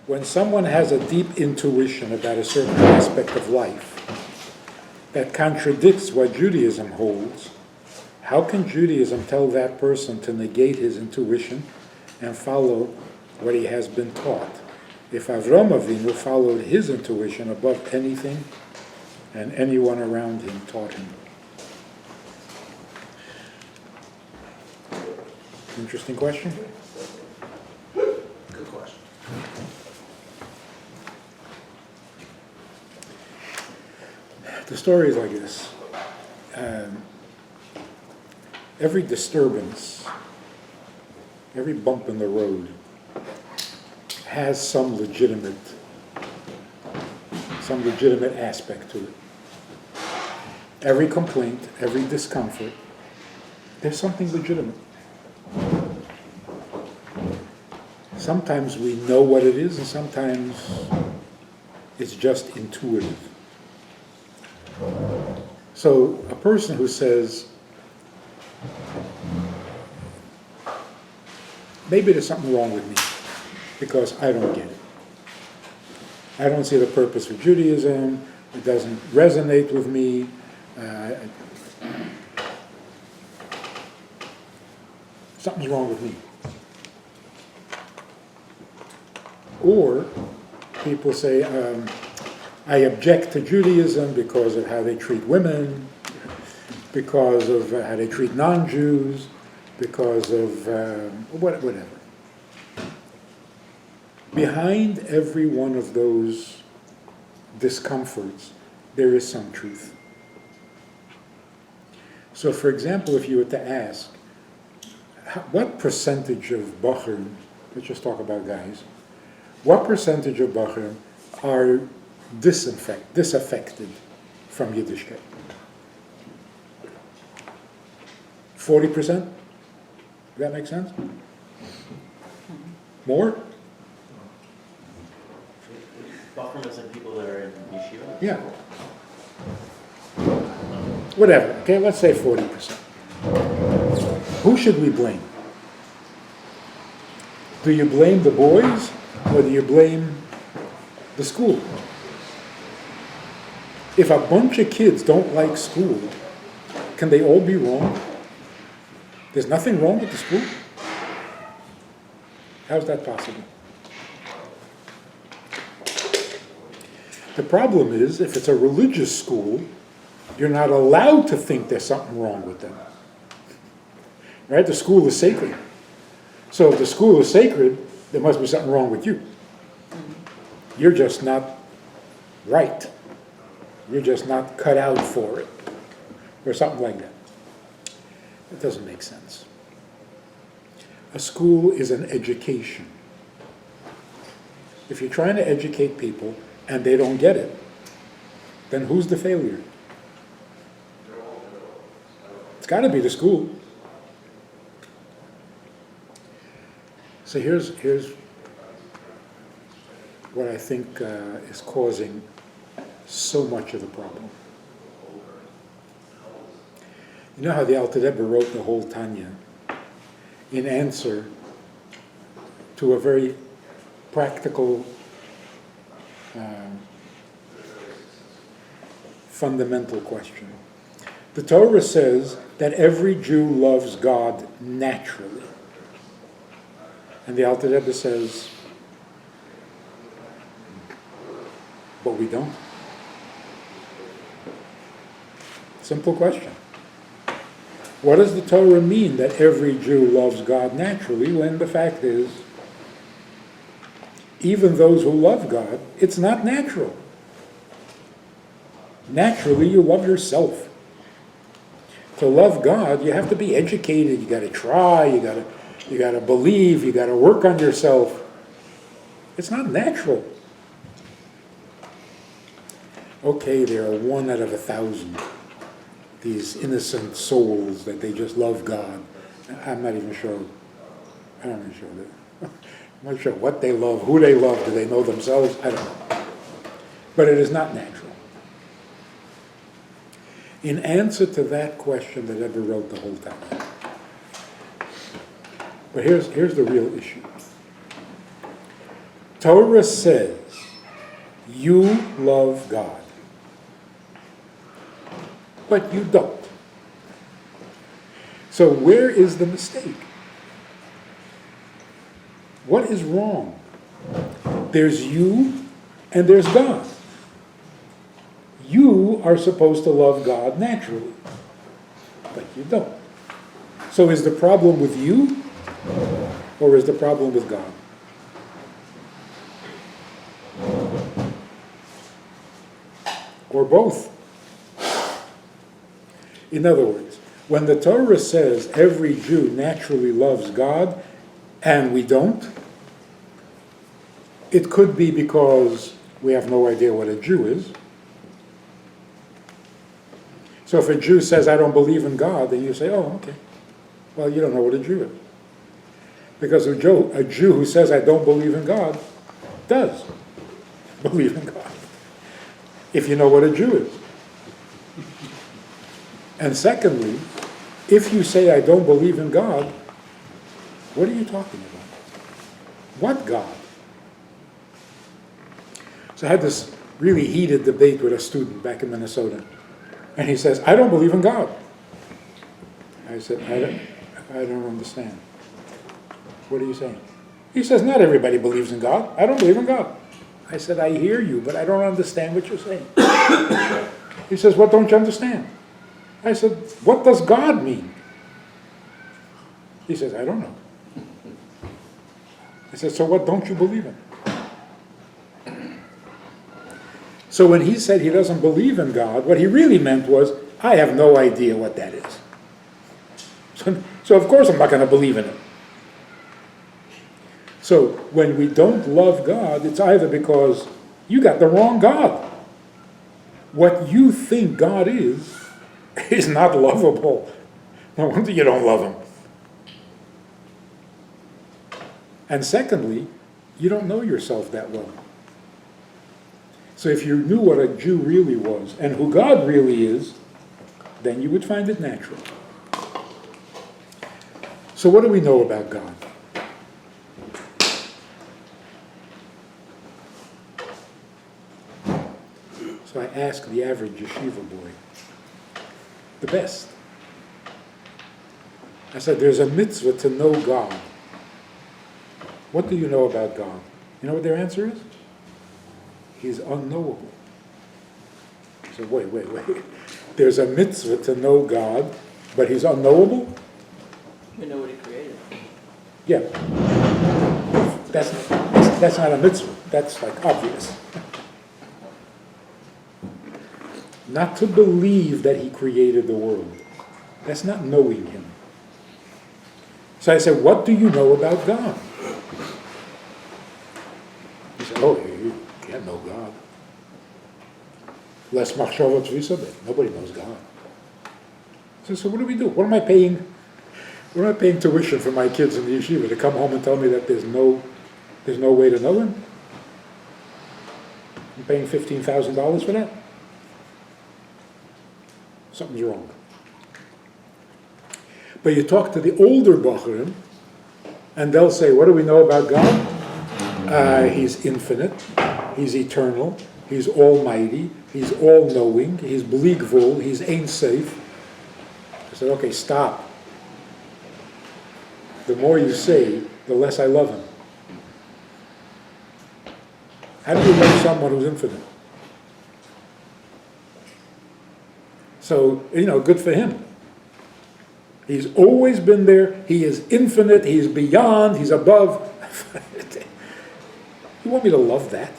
when someone has a deep intuition about a certain aspect of life that contradicts what Judaism holds, how can Judaism tell that person to negate his intuition and follow what he has been taught? If Avram Avinu followed his intuition above anything and anyone around him taught him. Interesting question? Good question. The story is like this. Every disturbance, every bump in the road has some legitimate aspect to it. Every complaint, every discomfort, there's something legitimate. Sometimes we know what it is, and sometimes it's just intuitive. So a person who says, maybe there's something wrong with me because I don't get it. I don't see the purpose of Judaism. It doesn't resonate with me. Something's wrong with me. Or people say, I object to Judaism because of how they treat women, because of how they treat non-Jews, because of whatever. Behind every one of those discomforts, there is some truth. So, for example, if you were to ask, what percentage of Bachrim, let's just talk about guys, what percentage of Bachrim are disaffected from Yiddishkeit? 40%? Does that make sense? More? Bachrim is like people that are in yeshiva? Yeah. Whatever, okay, let's say 40%. Who should we blame? Do you blame the boys or do you blame the school? If a bunch of kids don't like school, can they all be wrong? There's nothing wrong with the school? How's that possible? The problem is, if it's a religious school, you're not allowed to think there's something wrong with them. Right? The school is sacred. So if the school is sacred, there must be something wrong with you. You're just not right. You're just not cut out for it. Or something like that. It doesn't make sense. A school is an education. If you're trying to educate people and they don't get it, then who's the failure? It's got to be the school. So here's what I think is causing so much of the problem. You know how the Alter Rebbe wrote the whole Tanya in answer to a very practical, fundamental question. The Torah says that every Jew loves God naturally. And the Alter Rebbe says, but we don't. Simple question. What does the Torah mean that every Jew loves God naturally, when the fact is, even those who love God, it's not natural. Naturally, you love yourself. To love God, you have to be educated, you got to try, you got to believe, you got to work on yourself. It's not natural. Okay, there are 1 out of 1,000. These innocent souls that they just love God. I'm not even sure. I'm not sure what they love, who they love. Do they know themselves? I don't know. But it is not natural. In answer to that question, the Rebbe wrote the whole time. But here's the real issue. Torah says you love God, but you don't. So where is the mistake? What is wrong? There's you and there's God. You are supposed to love God naturally, but you don't. So is the problem with you, or is the problem with God? Or both? In other words, when the Torah says every Jew naturally loves God, and we don't, it could be because we have no idea what a Jew is. So if a Jew says, I don't believe in God, then you say, oh, okay. Well, you don't know what a Jew is. Because a Jew who says, I don't believe in God, does believe in God. If you know what a Jew is. And secondly, if you say, I don't believe in God, what are you talking about? What God? So I had this really heated debate with a student back in Minnesota. And he says, I don't believe in God. I said, I don't understand. What are you saying? He says, not everybody believes in God. I don't believe in God. I said, I hear you, but I don't understand what you're saying. He says, what don't you understand? I said, what does God mean? He says, I don't know. I said, so what don't you believe in? So when he said he doesn't believe in God, what he really meant was, I have no idea what that is. So of course I'm not going to believe in it. So when we don't love God, it's either because you got the wrong God. What you think God is not lovable. No wonder you don't love him. And secondly, you don't know yourself that well. So if you knew what a Jew really was and who God really is, then you would find it natural. So what do we know about God? So I asked the average yeshiva boy, the best. I said, there's a mitzvah to know God. What do you know about God? You know what their answer is? He's unknowable. I said, wait. There's a mitzvah to know God, but he's unknowable? You know what he created. Yeah. That's not a mitzvah. That's like obvious. Not to believe that he created the world. That's not knowing him. So I said, what do you know about God? He said, oh, you can't know God. Less machshavot v'isabed. Nobody knows God. So what do we do? What am I paying tuition for my kids in the yeshiva to come home and tell me that there's no way to know him? I'm paying $15,000 for that? Something's wrong. But you talk to the older Bachurim, and they'll say, what do we know about God? He's infinite, he's eternal, he's almighty, he's all-knowing, he's bligvul, he's ein sof. I said, okay, stop. The more you say, the less I love him. How do you love someone who's infinite? So, good for him. He's always been there. He is infinite. He's beyond. He's above. You want me to love that?